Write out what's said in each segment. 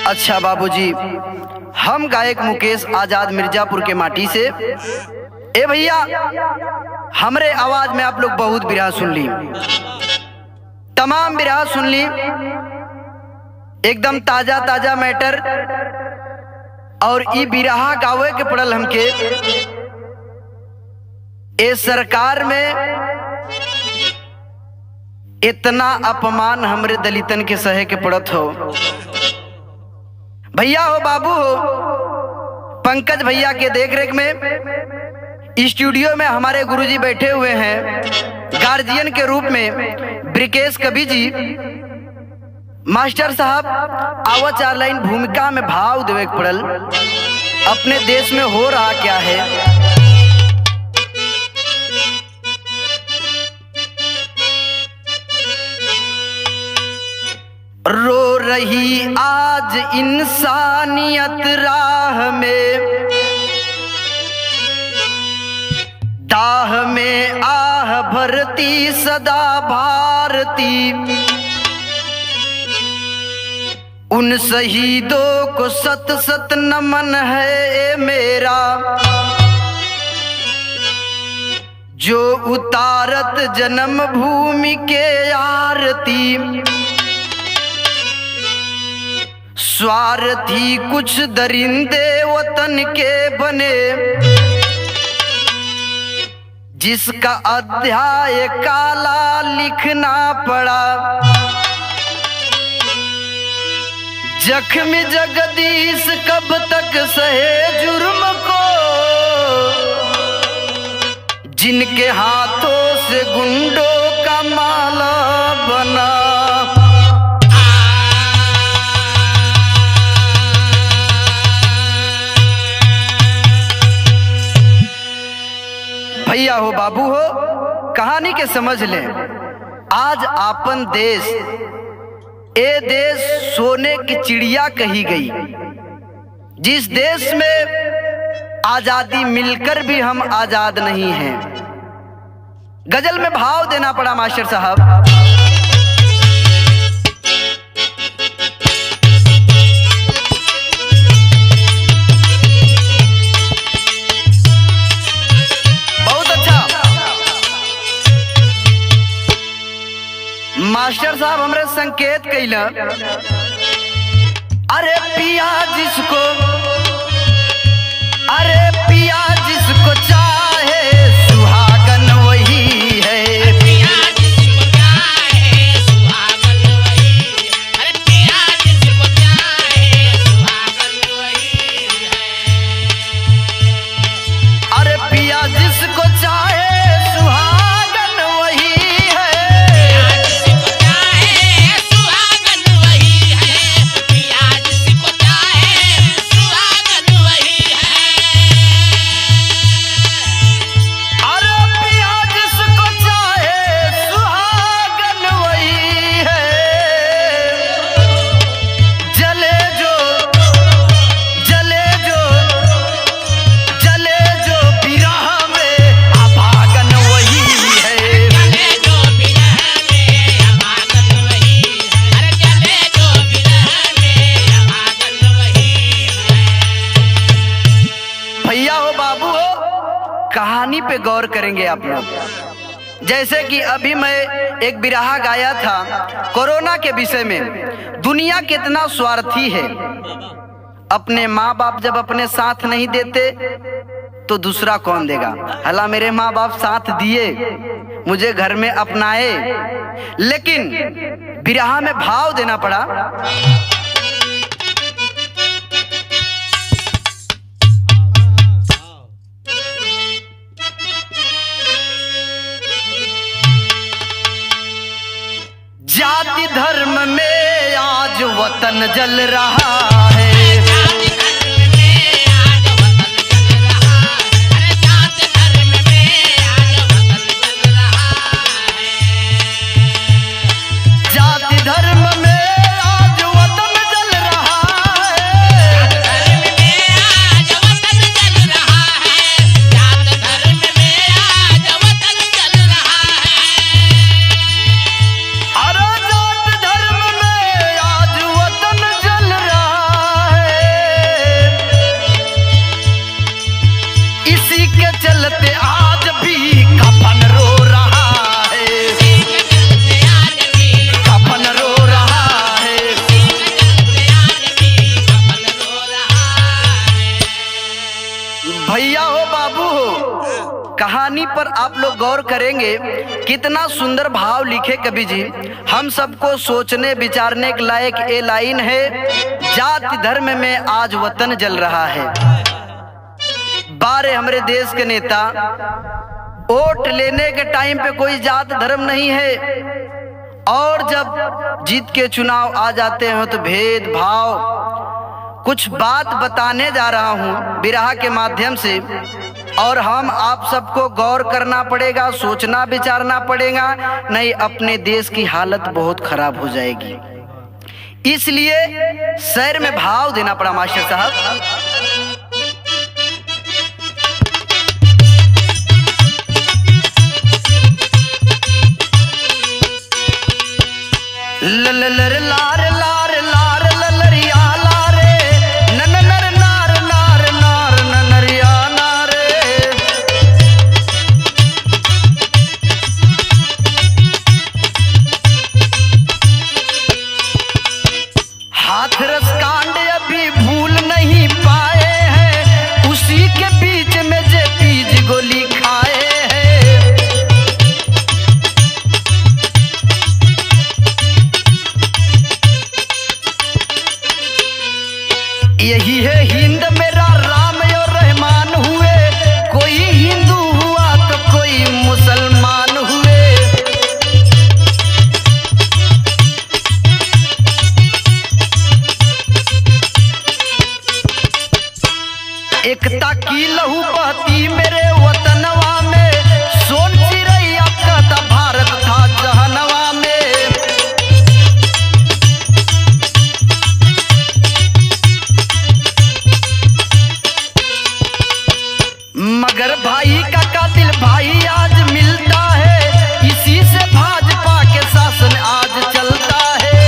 अच्छा बाबूजी, हम गायक मुकेश आजाद मिर्जापुर के माटी से। ए भैया, हमरे आवाज में आप लोग बहुत बिरहा सुन ली, तमाम बिरहा सुन ली, एकदम ताजा ताजा मैटर। और ई बिरहा गावे के पड़ल हमके। ए सरकार में इतना अपमान हमरे दलितन के सहे के पड़त हो। भैया हो, बाबू हो, पंकज भैया के देख रेख में स्टूडियो में हमारे गुरुजी बैठे हुए हैं गार्जियन के रूप में। ब्रिकेश कवि जी मास्टर साहब आवा 4 लाइन भूमिका में भाव देवे पड़ल। अपने देश में हो रहा क्या है। रो रही आज इंसानियत राह में, दाह में आह भरती सदा भारती। उन शहीदों को सत सत नमन है मेरा, जो उतारत जन्म भूमि के आरती। स्वार्थी कुछ दरिंदे वतन के बने, जिसका अध्याय काला लिखना पड़ा। जख्म जगदीश कब तक सहे जुर्म को, जिनके हाथों से गुंडों का माला बना। भैया हो, बाबू हो, कहानी के समझ लें। आज आपन देश, ए देश सोने की चिड़िया कही गई। जिस देश में आजादी मिलकर भी हम आजाद नहीं हैं। गजल में भाव देना पड़ा मास्टर साहब। मास्टर साहब हमरे संकेत कैला। अरे पिया जिसको, अरे पिया जिसको चाहे सुहागन वही है। पिया जिसको चाहे सुहागन वही है। अरे पिया जिसको चाहे सुहागन वही है। अरे पिया जिसको चाहे कहानी पे गौर करेंगे आप लोग। जैसे कि अभी मैं एक बिरहा गाया था कोरोना के विषय में। दुनिया कितना स्वार्थी है। अपने माँ बाप जब अपने साथ नहीं देते तो दूसरा कौन देगा। हालांकि मेरे माँ बाप साथ दिए, मुझे घर में अपनाए, लेकिन बिरहा में भाव देना पड़ा। जाति धर्म में आज वतन जल रहा है। पर आप लोग गौर करेंगे, कितना सुंदर भाव लिखे कवि जी। हम सबको सोचने विचारने के लायक ये लाइन है, जाति धर्म में आज वतन जल रहा है। बारे हमारे देश के नेता, वोट लेने के टाइम पे कोई जात धर्म नहीं है, और जब जीत के चुनाव आ जाते हैं तो भेदभाव। कुछ बात बताने जा रहा हूँ बिरहा के माध्यम से, और हम आप सबको गौर करना पड़ेगा, सोचना विचारना पड़ेगा, नहीं अपने देश की हालत बहुत खराब हो जाएगी। इसलिए शहर में भाव देना पड़ा मास्टर साहब। ललर लार लार लार ललरिया लारे, ननर नार नार नार ननरिया नारे। हाथरस कांड अभी भूल नहीं पाए हैं, उसी के बीच में जे तीज गोली खाए हैं। यही है हिंद मेरा राम और रहमान हुए, कोई हिंदू हुआ तो कोई मुसलमान हुए। एकता की लहू बहती मेरे वतनवा में, सोन चिरैया कहता भारत था जहनवा में। मगर भाई का कातिल भाई आज मिलता है, इसी से भाजपा के शासन आज चलता है।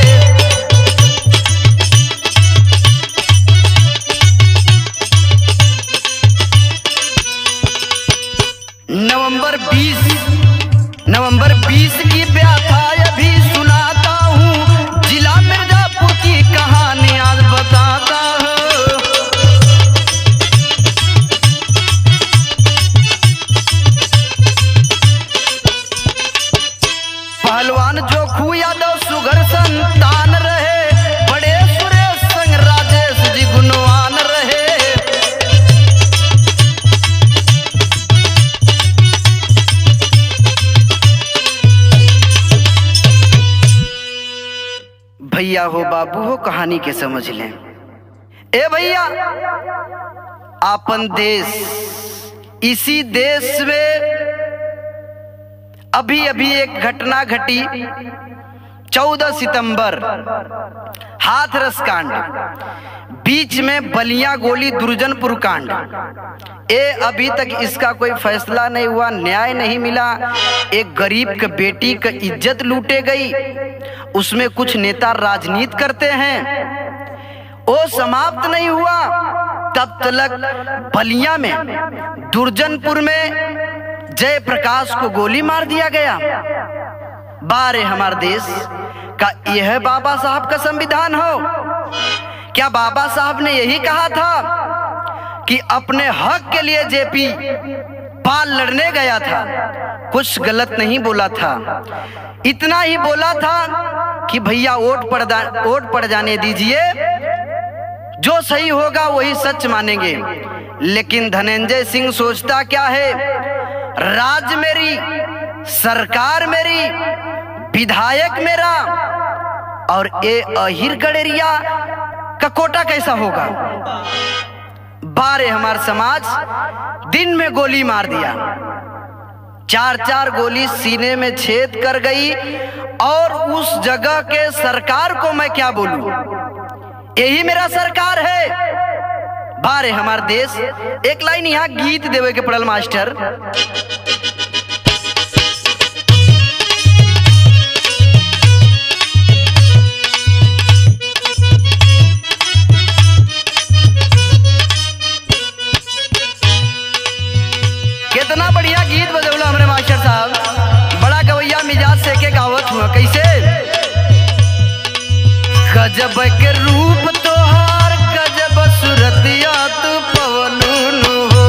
नवंबर 20 की व्याथा अभी सुनाता हूँ, जिला मिर्जापुर की कहानी आज बताता हूँ। पहलवान जोखू यादव सुगर संतान रहे, बड़े सुरेश संग राजेश जी गुणवान रहे। भैया हो बाबू हो कहानी के समझ लें। ए भैया, आपन देश, इसी देश में अभी अभी एक घटना घटी। 14 सितंबर हाथरस कांड, बीच में बलिया गोली दुर्जनपुर कांड। अभी तक इसका कोई फैसला नहीं हुआ, न्याय नहीं मिला। एक गरीब के बेटी का इज्जत लूटे गई, उसमें कुछ नेता राजनीति करते हैं, वो समाप्त नहीं हुआ। तब तक बलिया में दुर्जनपुर में जयप्रकाश को गोली मार दिया गया। बारे हमारे देश का यह बाबा साहब का संविधान हो? क्या बाबा साहब ने यही कहा था कि अपने हक के लिए जेपी पाल लड़ने गया था? कुछ गलत नहीं बोला था, इतना ही बोला था कि भैया वोट पड़ जाने दीजिए, जो सही होगा वही सच मानेंगे। लेकिन धनंजय सिंह सोचता क्या है, राज मेरी, सरकार मेरी, विधायक मेरा, और ये अहिर गड़ेरिया का कोटा कैसा होगा? बारे हमार समाज दिन में गोली मार दिया, 4-4 गोली सीने में छेद कर गई। और उस जगह के सरकार को मैं क्या बोलूं, यही मेरा सरकार है। बारे हमार देश, एक लाइन यहाँ गीत देवे के पड़ल मास्टर। कितना बढ़िया गीत बजौला हमारे मास्टर साहब, बड़ा गवैया मिजाज से के गावत हुआ। कैसे? गजब के रूप तोहार, गजब सूरतिया तू पवनू हो।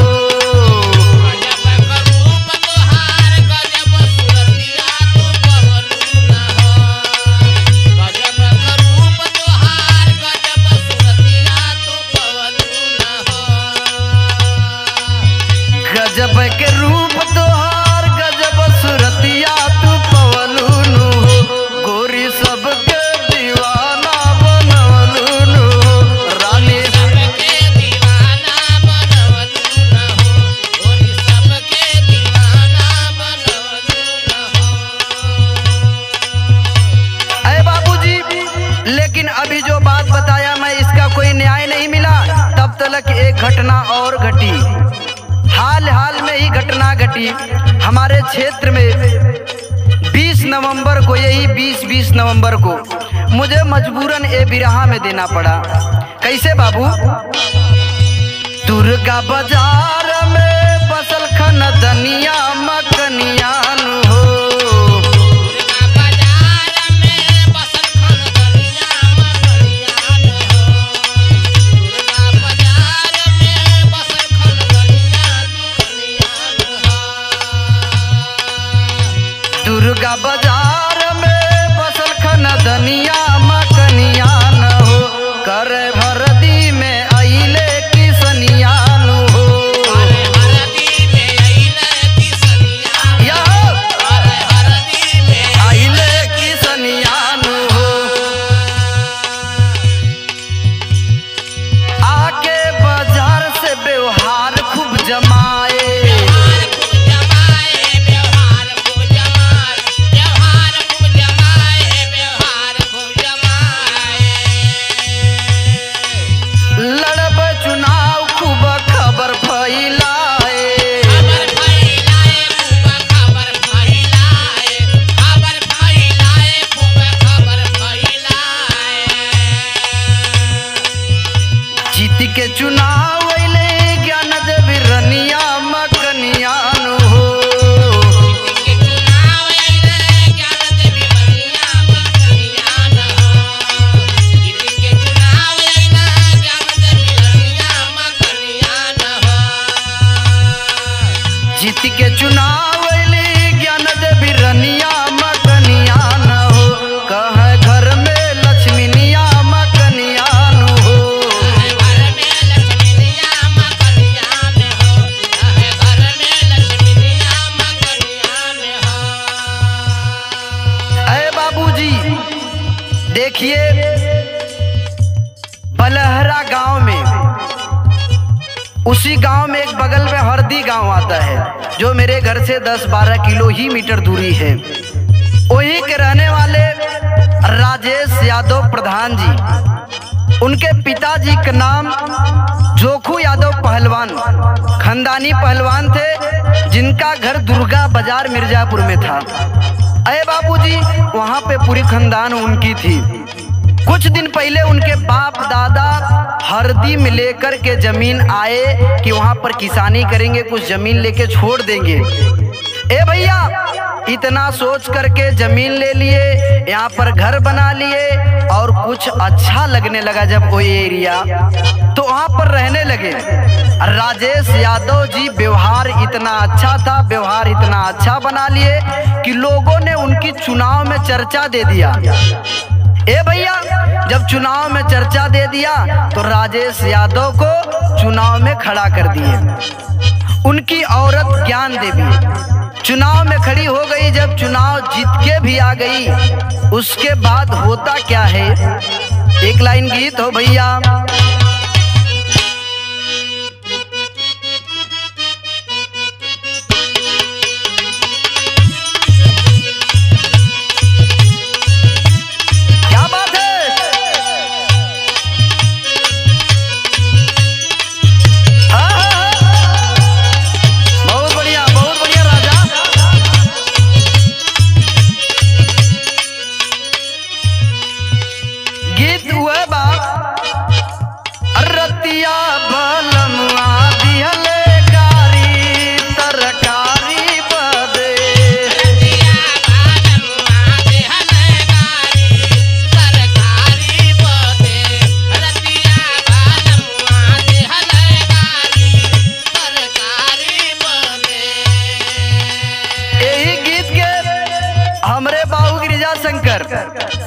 अभी जो बात बताया मैं, इसका कोई न्याय नहीं मिला। तब तक एक घटना और घटी, हाल हाल में ही घटना घटी हमारे क्षेत्र में। 20 नवंबर को, यही 20 नवंबर को मुझे मजबूरन ए बिरहा में देना पड़ा। कैसे बाबू? दुर्गा बाजार में बसल खन दनिया मकनिया हो, दुर्गा बाजार में बसल खन दनिया मकनिया न हो, कर भरदी में अइले किसनिया न हो। अइले किसनिया न हो, आके बाजार से व्यवहार खूब जमाए, के चुनाव अइले ज्ञान देवी रनिया मकनिया न हो, जीत के चुनाव अइले ज्ञान देवी रनिया मकनिया न हो, कह घर में लक्ष्मीनिया मकनिया न हो। देखिए बलहरा गांव में, उसी गांव में एक बगल में हरदी गांव आता है, जो मेरे घर से 10-12 किलो ही मीटर दूरी है। वही के रहने वाले राजेश यादव प्रधान जी, उनके पिताजी का नाम जोखू यादव पहलवान, खानदानी पहलवान थे, जिनका घर दुर्गा बाजार मिर्जापुर में था। अरे बाबूजी, वहाँ पे पूरी खानदान उनकी थी। कुछ दिन पहले उनके बाप दादा हरदी में लेकर के जमीन आए कि वहाँ पर किसानी करेंगे, कुछ जमीन लेके छोड़ देंगे। ए भैया, इतना सोच करके जमीन ले लिए, यहाँ पर घर बना लिए और कुछ अच्छा लगने लगा जब कोई एरिया, तो वहाँ पर रहने लगे। राजेश यादव जी व्यवहार इतना अच्छा था, व्यवहार इतना अच्छा बना लिए कि लोगों ने उनकी चुनाव में चर्चा दे दिया। ए भैया, जब चुनाव में चर्चा दे दिया तो राजेश यादव को चुनाव में खड़ा कर दिए। उनकी औरत ज्ञान देवी चुनाव में खड़ी हो गई। जब चुनाव जीत के भी आ गई, उसके बाद होता क्या है, एक लाइन गीत हो भैया।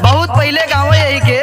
बहुत पहले गाँव यही के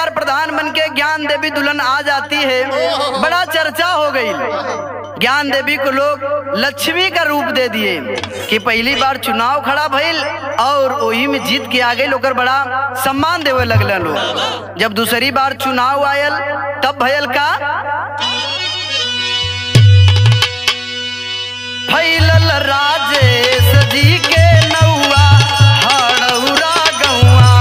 बार प्रधान बन के ज्ञान देवी दुल्हन आ जाती है, बड़ा चर्चा हो गई। ज्ञान देवी को लोग लक्ष्मी का रूप दे दिए कि पहली बार चुनाव खड़ा भइल और वही में जीत के आ गई, लोग बड़ा सम्मान देवे लगल लोग। जब दूसरी बार चुनाव आयल तब भयल का फैलल राजेश जी के नौआ हड़ौरा गौआ।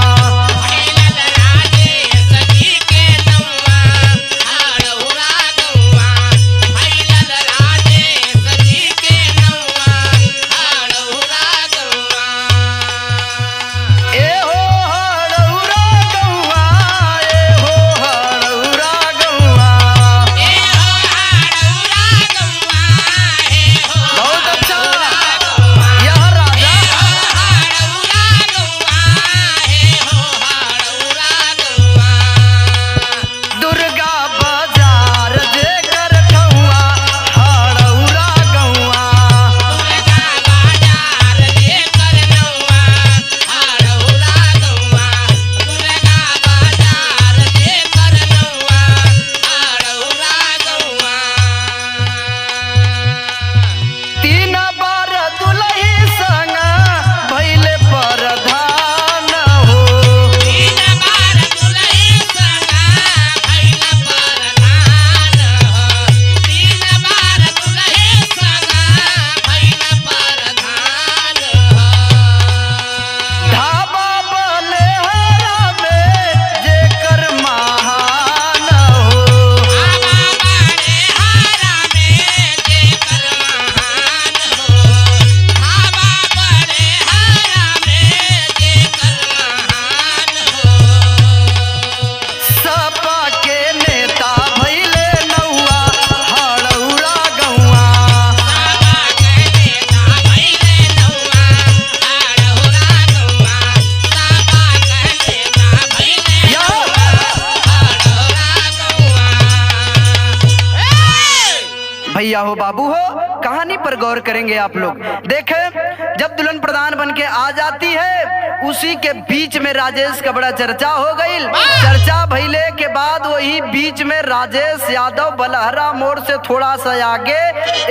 भैया हो बाबू हो, कहानी पर गौर करेंगे आप लोग। देखें, जब दुल्हन प्रधान बन के आ जाती है उसी के बीच में राजेश का बड़ा चर्चा हो गई। चर्चा भइले के बाद वही बीच में राजेश यादव बलहरा मोड़ से थोड़ा सा आगे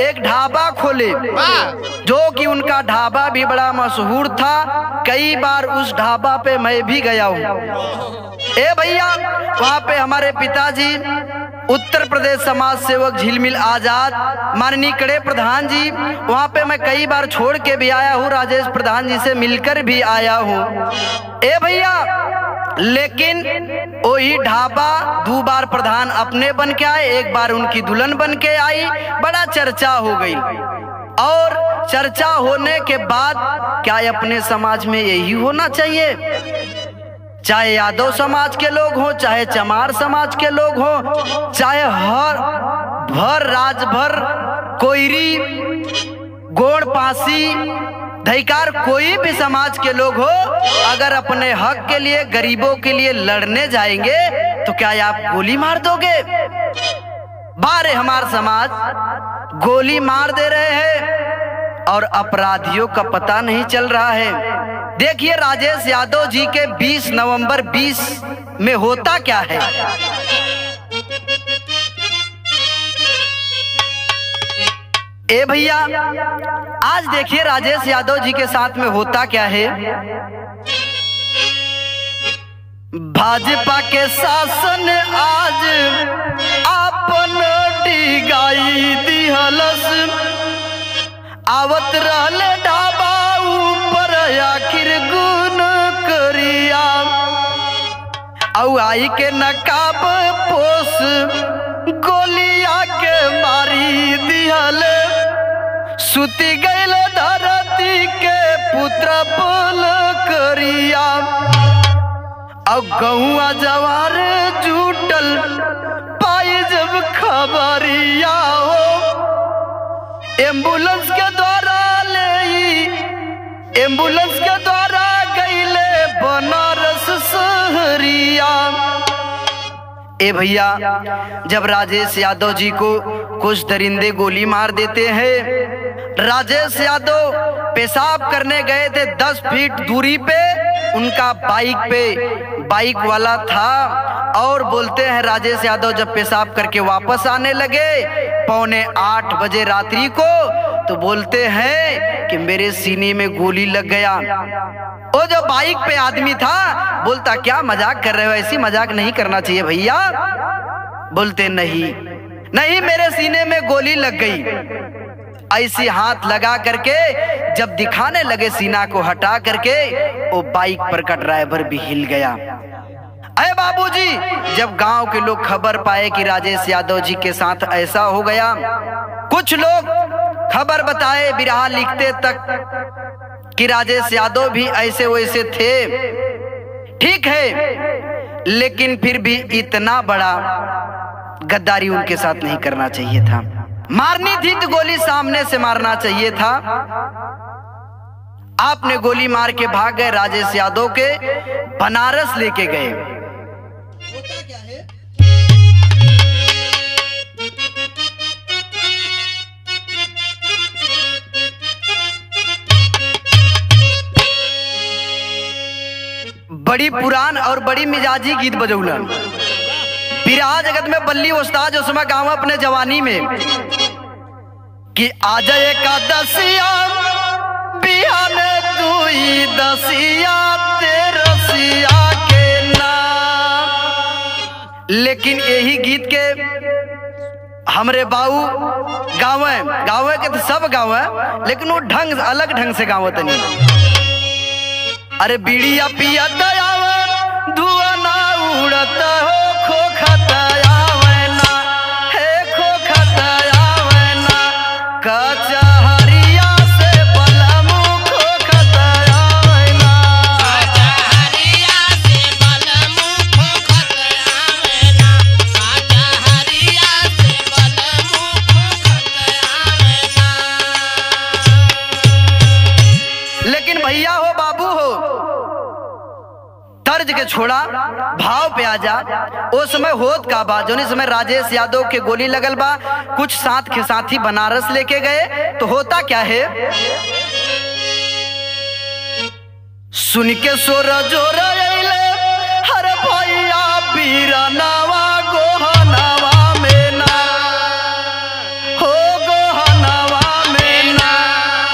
एक ढाबा खोले, जो कि उनका ढाबा भी बड़ा मशहूर था। कई बार उस ढाबा पे मैं भी गया हूँ। ए भैया, वहाँ पे हमारे पिताजी उत्तर प्रदेश समाज सेवक झिलमिल आजाद माननीय कड़े प्रधान जी, वहाँ पे मैं कई बार छोड़ के भी आया हूँ, राजेश प्रधान जी से मिलकर भी आया हूँ। ए भैया, लेकिन वही ढाबा 2 बार प्रधान अपने बन के आए, 1 बार उनकी दुल्हन बन के आई। बड़ा चर्चा हो गई और चर्चा होने के बाद क्या अपने समाज में यही होना चाहिए? चाहे यादव समाज के लोग हों, चाहे चमार समाज के लोग हों, चाहे हर भर राजभर कोयरी गोड़ पासी धैकार कोई भी समाज के लोग हो, अगर अपने हक के लिए गरीबों के लिए लड़ने जाएंगे तो क्या आप गोली मार दोगे? बारे हमार समाज गोली मार दे रहे हैं और अपराधियों का पता नहीं चल रहा है। देखिए राजेश यादव जी के 20 नवंबर 20 में होता क्या है। ए भैया, आज देखिए राजेश यादव जी के साथ में होता क्या है। भाजपा के शासन आज आपन डिगाई दिहलस, आवत रहले ढाबा ऊपर आखिर गुन करिया, औ आई के नकाब पोस गोलिया के मारी दिहल, सुती गईल धरती के पुत्र पुल करिया, और गौआ जवार जुटल पाई जब खबरिया हो, एम्बुलेंस के द्वारा एम्बुलेंस के द्वारा गईले बनारस शहरिया। ए भैया, जब राजेश यादव जी को कुछ दरिंदे गोली मार देते हैं, राजेश यादव पेशाब करने गए थे 10 फीट दूरी पे, उनका बाइक पे बाइक वाला था और बोलते हैं राजेश यादव जब पेशाब करके वापस आने लगे 7:45 बजे रात्रि को, तो बोलते हैं कि मेरे सीने में गोली लग गया। वो जो बाइक पे आदमी था बोलता क्या मजाक कर रहे हो, ऐसी मजाक नहीं करना चाहिए भैया। बोलते नहीं नहीं मेरे सीने में गोली लग गई। ऐसी हाथ लगा करके जब दिखाने लगे सीना को हटा करके, वो बाइक पर का ड्राइवर भी हिल गया। अरे बाबूजी, जब गांव के लोग खबर पाए कि राजेश यादव जी के साथ ऐसा हो गया, कुछ लोग खबर बताए, बिरहा लिखते तक कि राजेश यादव भी ऐसे वैसे थे। ठीक है, लेकिन फिर भी इतना बड़ा गद्दारी उनके साथ नहीं करना चाहिए था। मारनी थी तो गोली सामने से मारना चाहिए था। आपने गोली मार के भाग गए, राजेश यादव के बनारस लेके गए। होता क्या है, बड़ी पुरान और बड़ी मिजाजी गीत बजौलन। बिरहा जगत में बल्ली उस्ताद उस समय गाँव अपने जवानी में कि आज एकादशिया बिहान दुई दसिया तेरसिया के नाम। लेकिन यही गीत के हमरे बाऊ गाँव के तो सब गाँव है, लेकिन वो ढंग अलग ढंग से गाँव तनी। अरे बीड़िया पिया दयावन धुआं ना उड़ता हो, खोखता आवना हे खोखता आवना, कचहरिया से बलमु खोखता आवना, कचहरिया से बलमु खोखता आवना, कचहरिया से बलमु खोखता आवना। लेकिन भैया हो बाबू हो, तर्ज के छोड़ा भाव पे आ जा। वो समय होत का बा, जो समय राजेश यादव के गोली लगल बा, कुछ साथ के साथी बनारस लेके गए। तो होता क्या है, सुन के सोर जोर अइले हर भैया बीरनवा गोहनवा में ना हो, गोहनवा में ना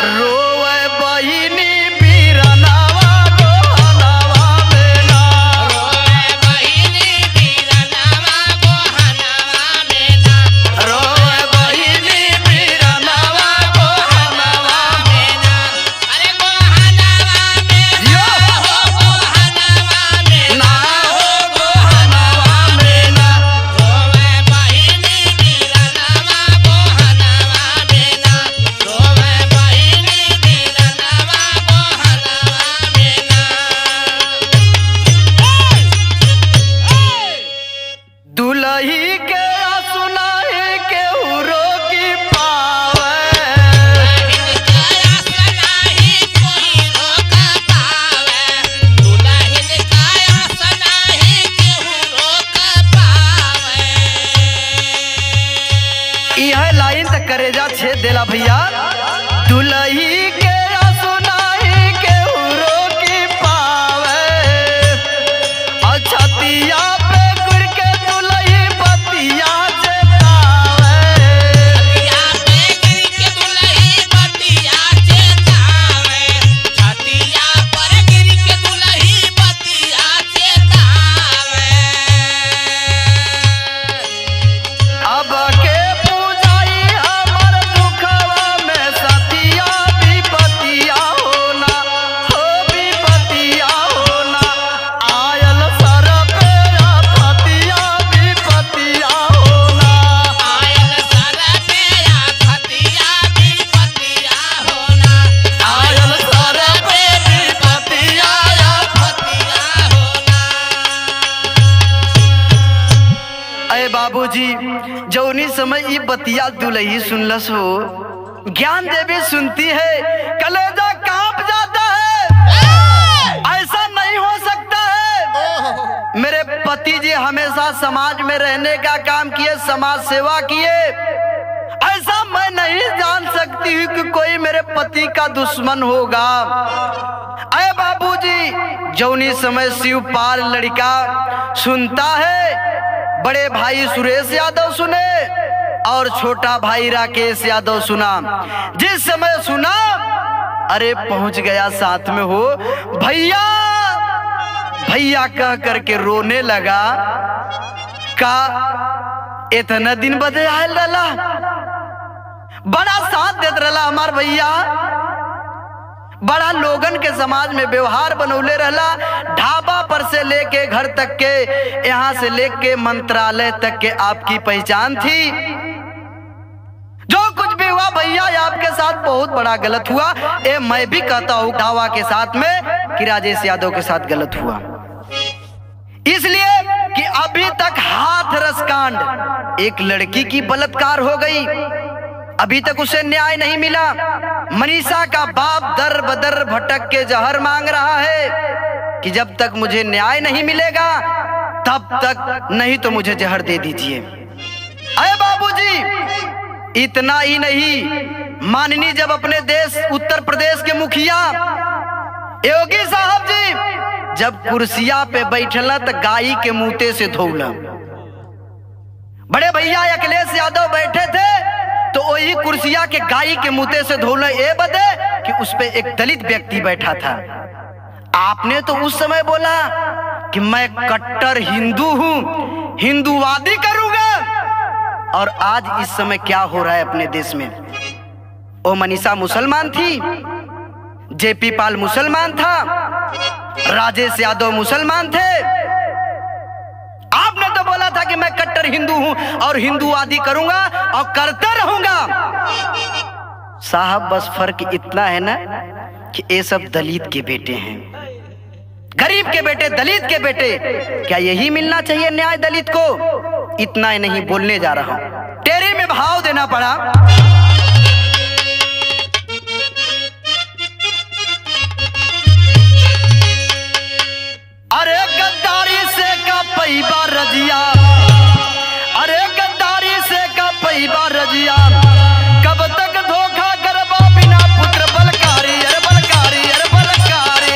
रोवे बहिनी बीरनवा गोहनवा में ना, रोए बहिनी बीरनवा गोहनवा में ना, रोवे बहिनी बीरनवा गोहनवा में ना। अरे गोहनवा में यो हो, गोहनवा में ना हो, गोहनवा में ना, रोए बहिनी बीरनवा गोहनवा में ना, रोए बहिनी बीरनवा गोहनवा में ना। दुलही के सुनाही के उरो की पावे, दुल्हन काया सनाही कोई रोक पावे, दुल्हन काया सनाही केहू रोक पावे। यह लाइन तक करेजा छेद देला भैया। दुलही के सुनाही के उरो की पावे, अछतिया पे गुर के दुलही बतिया जतावे, छतिया पे गिर के दुल्ही बतिया चेतावे, छतिया पर गिर के दुल्ही बतिया चेतावे। अब के पूजाई हमर दुखवा में सतिया विपतिया होना हो, विपतिया होना आयल सर पे आफतिया विपतिया होना, आयल सर पे आफतिया विपतिया होना, आयल सर पे विपतिया आफतिया होना। अरे बाबूजी, जौनी समय ई बतिया दुलही सुनलस हो, ज्ञान देवी सुनती है, कलेजा कांप जाता है। ऐसा नहीं हो सकता है। मेरे पति जी हमेशा समाज में रहने का काम किए, समाज सेवा किए। ऐसा मैं नहीं जान सकती हूँ कि कोई मेरे पति का दुश्मन होगा। अरे बाबूजी, जौनी समय शिवपाल लड़का सुनता है, बड़े भाई सुरेश यादव सुने और छोटा भाई राकेश यादव सुना। जिस समय सुना, अरे पहुंच गया साथ में हो, भैया भैया कह करके रोने लगा। का इतना दिन बदे आयल रहा, बड़ा साथ देत रहा हमार भैया, बड़ा लोगन के समाज में व्यवहार बनौले रहला। ढाबा पर से लेके घर तक के, यहाँ से लेके मंत्रालय तक के आपकी पहचान थी। जो कुछ भी हुआ भैया, आपके साथ बहुत बड़ा गलत हुआ। मैं भी कहता हूँ दावा के साथ में कि राजेश यादव के साथ गलत हुआ, इसलिए कि अभी तक हाथरस कांड, एक लड़की की बलात्कार हो गई, अभी तक उसे न्याय नहीं मिला। मनीषा का बाप दर बदर भटक के जहर मांग रहा है कि जब तक मुझे न्याय नहीं मिलेगा तब तक, नहीं तो मुझे जहर दे दीजिए। अरे बाबूजी, इतना ही नहीं, माननीय जब अपने देश उत्तर प्रदेश के मुखिया योगी साहब जी जब कुर्सिया पे बैठला तो गाय के मुंहते से धोला। बड़े भैया अखिलेश यादव बैठे थे तो वही कुर्सिया के गाय के मुंहते से धोला, ये बदे कि उस पे एक दलित व्यक्ति बैठा था। आपने तो उस समय बोला कि मैं कट्टर हिंदू हूं, हिंदूवादी करूंगा, और आज इस समय क्या हो रहा है अपने देश में। वो मनीषा मुसलमान थी, जेपी पाल मुसलमान था, राजेश यादव मुसलमान थे। आपने तो बोला था कि मैं कट्टर हिंदू हूं और हिंदूवादी करूंगा और करता रहूंगा। साहब बस फर्क इतना है ना कि ये सब दलित के बेटे हैं, गरीब के बेटे, दलित के बेटे। क्या यही मिलना चाहिए न्याय दलित को? इतना ही नहीं बोलने जा रहा हूं, टेरी में भाव देना पड़ा। अरे गद्दारी से का पैबा रजिया, अरे गद्दारी से का पैबा रजिया, कब तक धोखा करबा बिना पुत्र बलकारी, अरे बलकारी, अरे बलकारी।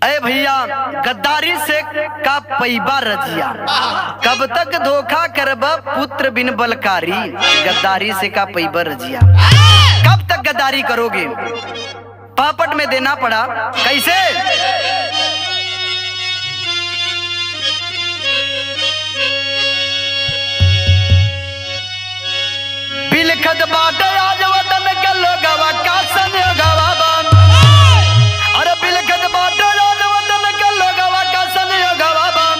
अरे भैया, गद्दारी से का पैबा रजिया, कब तक धोखा करबा पुत्र बिन बलकारी। गद्दारी से का पैबा रजिया, कब तक गद्दारी करोगे? पापट में देना पड़ा। कैसे? बिलखत बाटे आज वतन के लोगवा का संयोगवा बन, अरे बिलखत बाटे आज वतन के लोगवा का संयोगवा बन,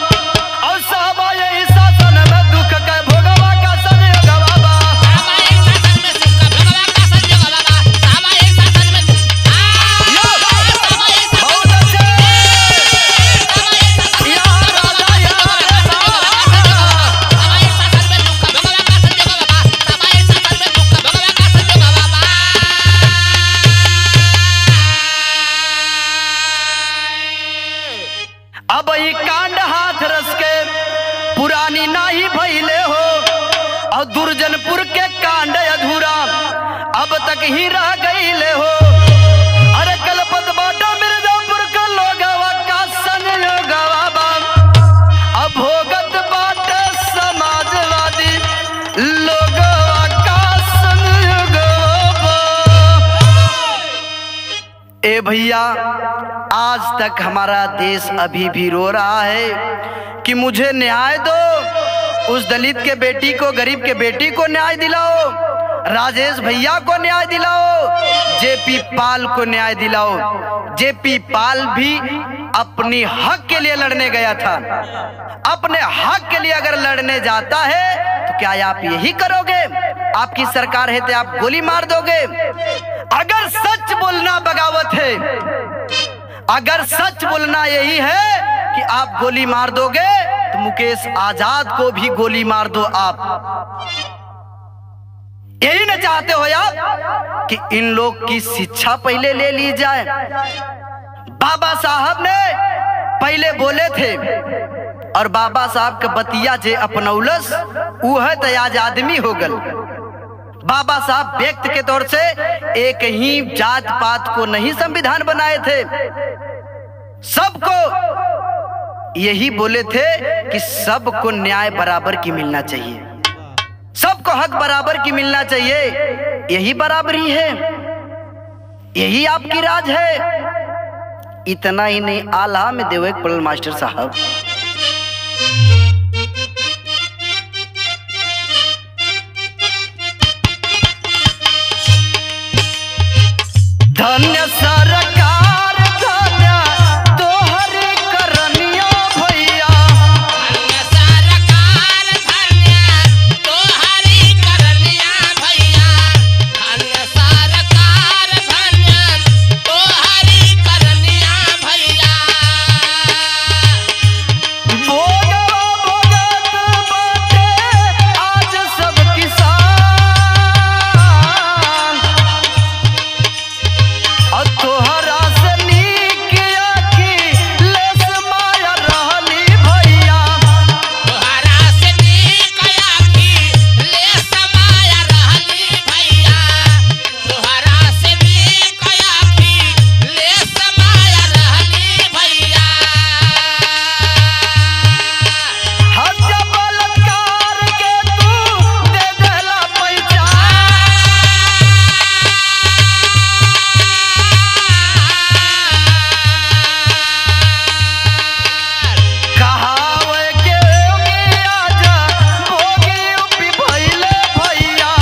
और साहबा यही शासन में दुख के भोगवा का संयोगवा बन। अब ही कांड हाथरस के पुरानी नाही भइले हो, और दुर्जनपुर के कांड अधूरा अब तक ही रह गईले हो। अरे कलपत बाटा मिर्जापुर का लोगवा का संयोगवा बन, अब भोगत बाटे समाजवादी लोगवा का संयोगवा बन। ए भैया, आज तक हमारा देश अभी भी रो रहा है कि मुझे न्याय दो। उस दलित के बेटी को, गरीब के बेटी को न्याय दिलाओ, राजेश भैया को न्याय दिलाओ, जेपी पाल को न्याय दिलाओ। जेपी पाल भी अपनी हक के लिए लड़ने गया था। अपने हक के लिए अगर लड़ने जाता है तो क्या आप यही करोगे? आपकी सरकार है तो आप गोली मार दोगे? अगर सच बोलना बगावत है, अगर सच बोलना यही है कि आप गोली मार दोगे, तो मुकेश आजाद को भी गोली मार दो। आप यही न चाहते हो आप कि इन लोग की शिक्षा पहले ले ली जाए? बाबा साहब ने पहले बोले थे, और बाबा साहब के बतिया जे अपनौलस उ है तो आज आदमी हो गल। बाबा साहब व्यक्ति के तौर से एक ही जात पात को नहीं संविधान बनाए थे, सबको यही बोले थे कि सबको न्याय बराबर की मिलना चाहिए, सबको हक बराबर की मिलना चाहिए। यही बराबरी है, यही आपकी राज है। इतना ही नहीं, आला में देवे पड़ल मास्टर साहब। धन्य सरकार धन्य तोहरी करनिया भैया, धन्य सरकार धन्य तोहरी करनिया भैया, धन्य सरकार धन्य तोहरी करनिया भैया। भोगवा भोगत बाटे आज सब किसान, और तोहरा से नीक अखिलेश माया रहली भैया। तोहरा से नीक अखिलेश माया रहली भैया, तोहरा से नीक अखिलेश माया रहली भैया। हत्या बलात्कार के तू दे देला पैसा, कहावे के आजा भोगी उपी भइले भैया।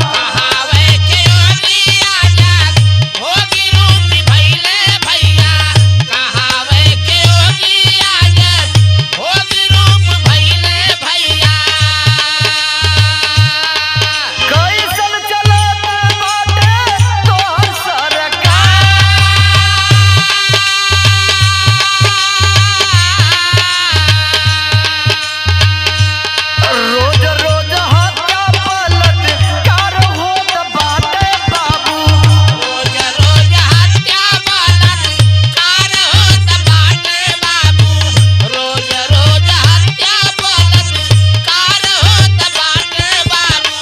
कहावे के योगी आजाद भोगी रूपी भइले भैया, कहावे के योगी आजाद भोगी रूप भइले भैया। कैसन चलत बाटे तोहर सरकार, रोज रोज हत्या बलात्कार होत बाटे बाबू। रोज रोज हत्या बलात्कार होत बाटे बाबू, रोज रोज हत्या बलात्कार होत बाटे बाबू।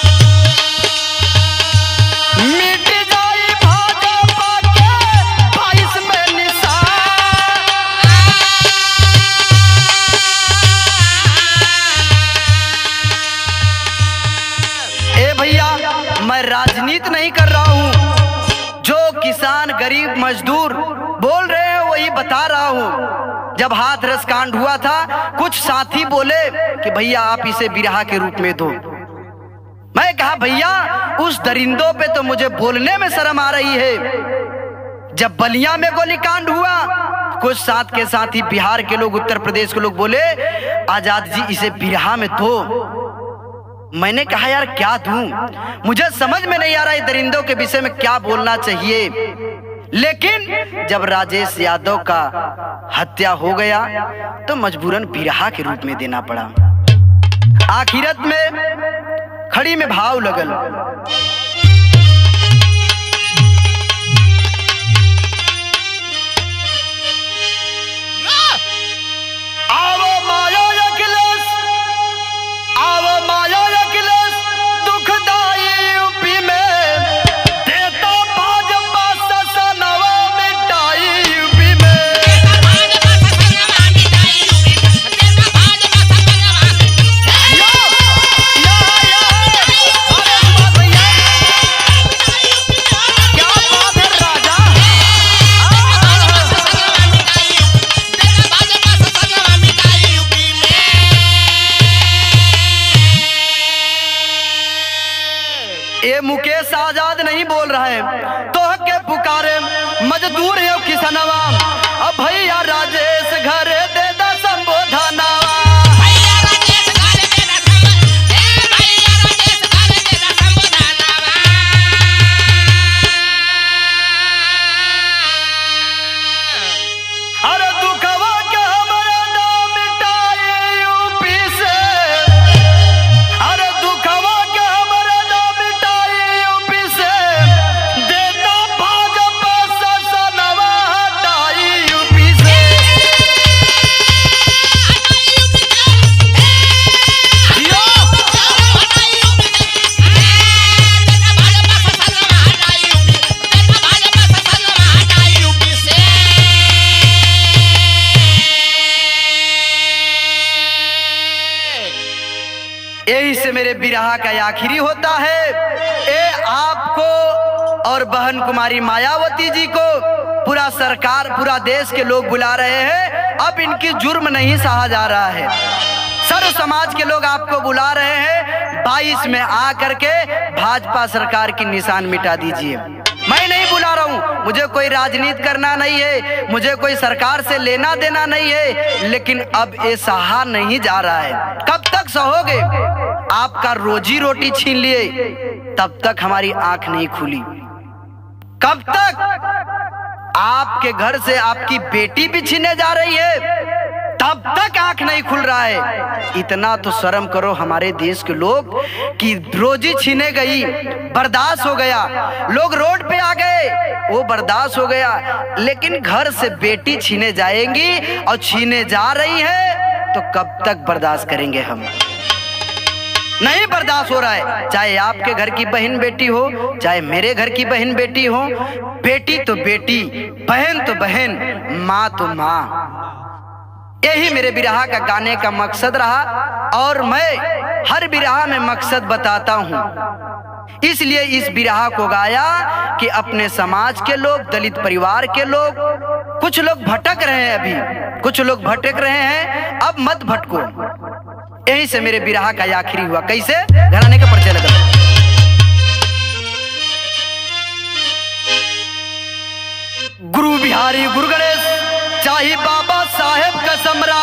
मिट जाई भाजपा के 22 में निशान। ए भैया, मैं राजनीति नहीं कर रहा हूँ, जो किसान गरीब मजदूर बोल रहे हैं वही बता रहा हूँ। जब हाथरस कांड हुआ था, कुछ साथी बोले कि भैया आप इसे बिरहा के रूप में दो। मैं कहा भैया उस दरिंदों पे तो मुझे बोलने में शर्म आ रही है। जब बलिया में गोलीकांड हुआ, कुछ साथ के साथ ही बिहार के लोग, उत्तर प्रदेश के लोग बोले आजाद जी इसे बिरहा में दो। मैंने कहा यार क्या दूं, मुझे समझ में नहीं आ रहा है दरिंदों के विषय में क्या बोलना चाहिए। लेकिन जब राजेश यादव का हत्या हो गया तो मजबूरन बिरहा के रूप में देना पड़ा। आखिरत में खड़ी में भाव लगल, आवो माया अखिलेश, आवो माया अखिलेश, दुखदाई यूपी में देता भाजपा ससनवा मिटाई यूपी में। क्या बात है राजा, ये मुकेश आजाद नहीं बोल रहा है, तो के पुकारे मजदूर है किसनवा। अब भैया राजेश घरे दे दा संबोधनवा। अरे दुखवा के हमारा नाम मिटाई यूपी से, अरे दुखवा के हमारा नाम मिटाई यूपी से, देता यही से मेरे बिरहा का आखिरी होता है। ए आपको और बहन कुमारी मायावती जी को पूरा सरकार, पूरा देश के लोग बुला रहे हैं। अब इनकी जुर्म नहीं सहा जा रहा है। सर्व समाज के लोग आपको बुला रहे हैं। 22 में आ करके भाजपा सरकार की निशान मिटा दीजिए। मैं नहीं बुला रहा हूं, मुझे कोई राजनीति करना नहीं है, मुझे कोई सरकार से लेना देना नहीं है, लेकिन अब ये सहा नहीं जा रहा है। कब तक सहोगे? आपका रोजी रोटी छीन लिए, तब तक हमारी आंख नहीं खुली। कब तक आपके घर से आपकी बेटी भी छीने जा रही है, तब तक आंख नहीं खुल रहा है। इतना तो शर्म करो हमारे देश के लोग कि रोजी छीने गई, बर्दाश्त हो गया, लोग रोड पे आ गए, वो बर्दाश्त हो गया, लेकिन घर से बेटी छीने जाएंगी और छीने जा रही है, तो कब तक बर्दाश्त करेंगे हम? नहीं बर्दाश्त हो रहा है। चाहे आपके घर की बहन बेटी हो, चाहे मेरे घर की बहन बेटी हो, बेटी तो बेटी, बहन तो बहन, माँ तो माँ। यही मेरे बिरहा का गाने का मकसद रहा और मैं हर बिरहा में मकसद बताता हूँ। इसलिए इस बिरहा को गाया कि अपने समाज के लोग, दलित परिवार के लोग, कुछ लोग भटक रहे हैं, अभी कुछ लोग भटक रहे हैं, अब मत भटको। यही से मेरे बिरहा का आखिरी हुआ। कैसे? घराने का परिचय लगा। गुरु बिहारी गुरु गणेश, चाहे बाबा साहेब का सम्राट,